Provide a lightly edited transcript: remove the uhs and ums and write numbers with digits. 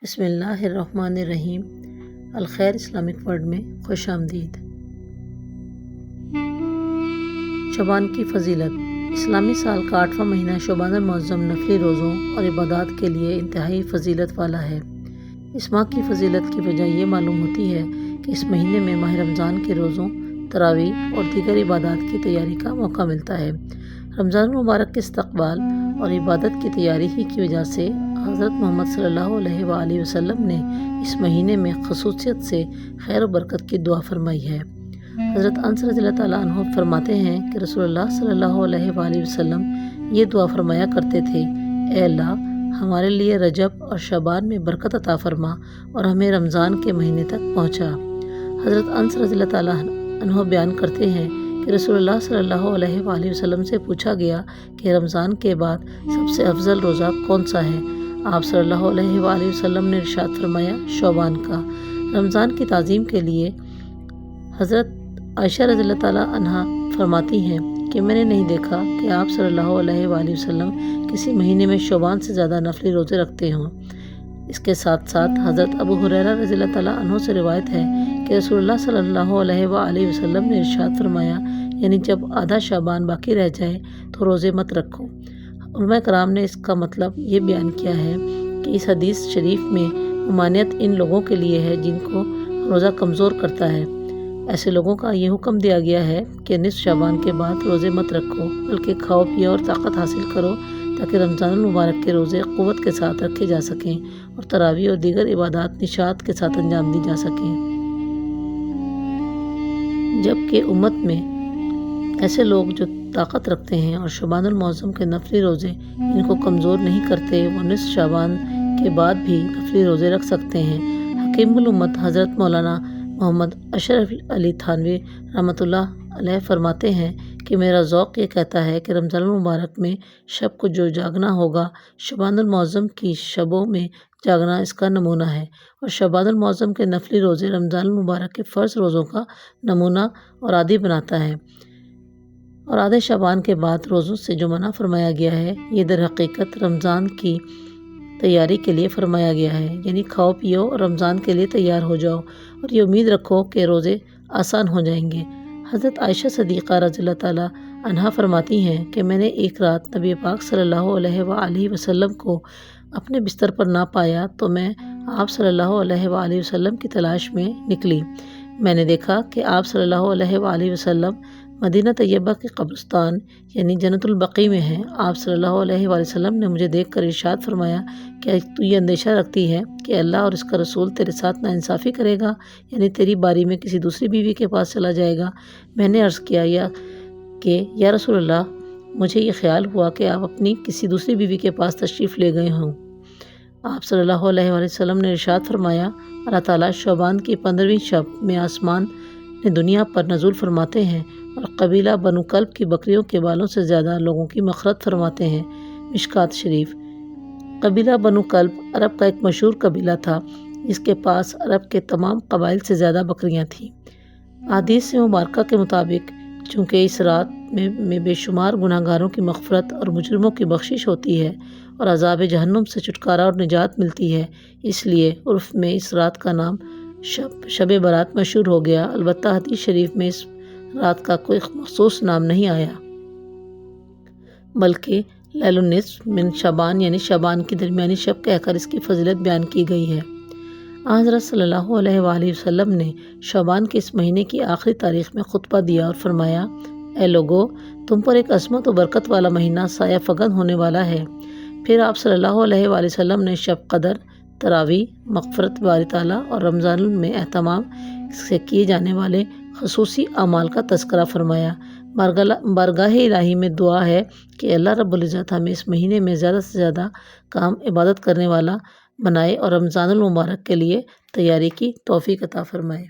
بسم اللہ الرحمن الرحیم۔ الخیر اسلامک ورلڈ میں خوش آمدید۔ شعبان کی فضیلت۔ اسلامی سال کا 8واں مہینہ شعبان المعظم نفلی روزوں اور عبادات کے لیے انتہائی فضیلت والا ہے۔ اس ماہ کی فضیلت کی وجہ یہ معلوم ہوتی ہے کہ اس مہینے میں ماہ رمضان کے روزوں، تراویح اور دیگر عبادات کی تیاری کا موقع ملتا ہے۔ رمضان المبارک کے استقبال اور عبادت کی تیاری ہی کی وجہ سے حضرت محمد صلی اللہ علیہ وآلہ وسلم نے اس مہینے میں خصوصیت سے خیر و برکت کی دعا فرمائی ہے۔ حضرت انس رضی اللہ تعالیٰ عنہ فرماتے ہیں کہ رسول اللہ صلی اللہ علیہ وآلہ وسلم یہ دعا فرمایا کرتے تھے: اے اللہ، ہمارے لیے رجب اور شعبان میں برکت عطا فرما اور ہمیں رمضان کے مہینے تک پہنچا۔ حضرت انس رضی اللہ تعالیٰ عنہ بیان کرتے ہیں کہ رسول اللہ صلی اللہ علیہ وآلہ وسلم سے پوچھا گیا کہ رمضان کے بعد سب سے افضل روزہ کون سا ہے؟ آپ صلی اللہ علیہ وآلہ وسلم نے ارشاد فرمایا: شعبان کا۔ رمضان کی تعظیم کے لیے حضرت عائشہ رضی اللہ تعالیٰ عنہا فرماتی ہیں کہ میں نے نہیں دیکھا کہ آپ صلی اللہ علیہ وآلہ وسلم کسی مہینے میں شعبان سے زیادہ نفلی روزے رکھتے ہوں۔ اس کے ساتھ ساتھ حضرت ابو ہریرہ رضی اللہ تعالیٰ عنہ سے روایت ہے کہ رسول اللہ صلی اللہ علیہ وآلہ وسلم نے ارشاد فرمایا، یعنی جب آدھا شعبان باقی رہ جائے تو روزے مت رکھو۔ علماء کرام نے اس کا مطلب یہ بیان کیا ہے کہ اس حدیث شریف میں ممانعت ان لوگوں کے لیے ہے جن کو روزہ کمزور کرتا ہے۔ ایسے لوگوں کا یہ حکم دیا گیا ہے کہ نصف شعبان کے بعد روزے مت رکھو، بلکہ کھاؤ پیو اور طاقت حاصل کرو تاکہ رمضان المبارک کے روزے قوت کے ساتھ رکھے جا سکیں اور تراویح اور دیگر عبادات نشاط کے ساتھ انجام دی جا سکیں۔ جبکہ امت میں ایسے لوگ جو طاقت رکھتے ہیں اور شعبان المعظم کے نفلی روزے ان کو کمزور نہیں کرتے، وہ نصف شعبان کے بعد بھی نفلی روزے رکھ سکتے ہیں۔ حکیم الامت حضرت مولانا محمد اشرف علی تھانوی رحمۃ اللہ علیہ فرماتے ہیں کہ میرا ذوق یہ کہتا ہے کہ رمضان المبارک میں شب کو جو جاگنا ہوگا، شعبان المعظم کی شبوں میں جاگنا اس کا نمونہ ہے، اور شعبان المعظم کے نفلی روزے رمضان المبارک کے فرض روزوں کا نمونہ اور عادی بناتا ہے۔ اور آدھے شعبان کے بعد روزوں سے جو منع فرمایا گیا ہے، یہ در حقیقت رمضان کی تیاری کے لیے فرمایا گیا ہے، یعنی کھاؤ پیو اور رمضان کے لیے تیار ہو جاؤ اور یہ امید رکھو کہ روزے آسان ہو جائیں گے۔ حضرت عائشہ صدیقہ رضی اللہ تعالیٰ عنہا فرماتی ہیں کہ میں نے ایک رات نبی پاک صلی اللہ علیہ وآلہ وسلم کو اپنے بستر پر نہ پایا تو میں آپ صلی اللہ علیہ وآلہ وسلم کی تلاش میں نکلی۔ میں نے دیکھا کہ آپ صلی اللہ علیہ وآلہ وسلم مدینہ طیبہ کے قبرستان یعنی جنت البقیع میں ہیں۔ آپ صلی اللہ علیہ وآلہ وسلم نے مجھے دیکھ کر ارشاد فرمایا کہ تو یہ اندیشہ رکھتی ہے کہ اللہ اور اس کا رسول تیرے ساتھ ناانصافی کرے گا، یعنی تیری باری میں کسی دوسری بیوی کے پاس چلا جائے گا؟ میں نے عرض کیا یا رسول اللہ، مجھے یہ خیال ہوا کہ آپ اپنی کسی دوسری بیوی کے پاس تشریف لے گئے ہوں۔ آپ صلی اللہ علیہ وآلہ وسلم نے ارشاد فرمایا، اللہ تعالیٰ شعبان کی 15ویں شب میں آسمان نے دنیا پر نزول فرماتے ہیں اور قبیلہ بنو کلب کی بکریوں کے بالوں سے زیادہ لوگوں کی مغفرت فرماتے ہیں۔ مشکات شریف۔ قبیلہ بنو کلب عرب کا ایک مشہور قبیلہ تھا جس کے پاس عرب کے تمام قبائل سے زیادہ بکریاں تھیں۔ احادیث مبارکہ کے مطابق چونکہ اس رات میں بے شمار گناہگاروں کی مغفرت اور مجرموں کی بخشش ہوتی ہے اور عذاب جہنم سے چھٹکارا اور نجات ملتی ہے، اس لیے عرف میں اس رات کا نام شب برات مشہور ہو گیا۔ البتہ حدیث شریف میں اس رات کا کوئی مخصوص نام نہیں آیا، بلکہ لیل النصف من شعبان یعنی شعبان کی درمیانی شب کہہ کر اس کی فضیلت بیان کی گئی ہے۔ حضرت صلی اللہ علیہ وآلہ وسلم نے شعبان کے اس مہینے کی آخری تاریخ میں خطبہ دیا اور فرمایا: اے لوگو، تم پر ایک عظمت و برکت والا مہینہ سایہ فگن ہونے والا ہے۔ پھر آپ صلی اللہ علیہ وآلہ وسلم نے شب قدر، تراویح، مغفرت باری تعالیٰ اور رمضان میں اہتمام سے کیے جانے والے خصوصی اعمال کا تذکرہ فرمایا۔ بارگاہ الہی میں دعا ہے کہ اللہ رب العزت ہمیں اس مہینے میں زیادہ سے زیادہ کام عبادت کرنے والا بنائے اور رمضان المبارک کے لیے تیاری کی توفیق عطا فرمائے۔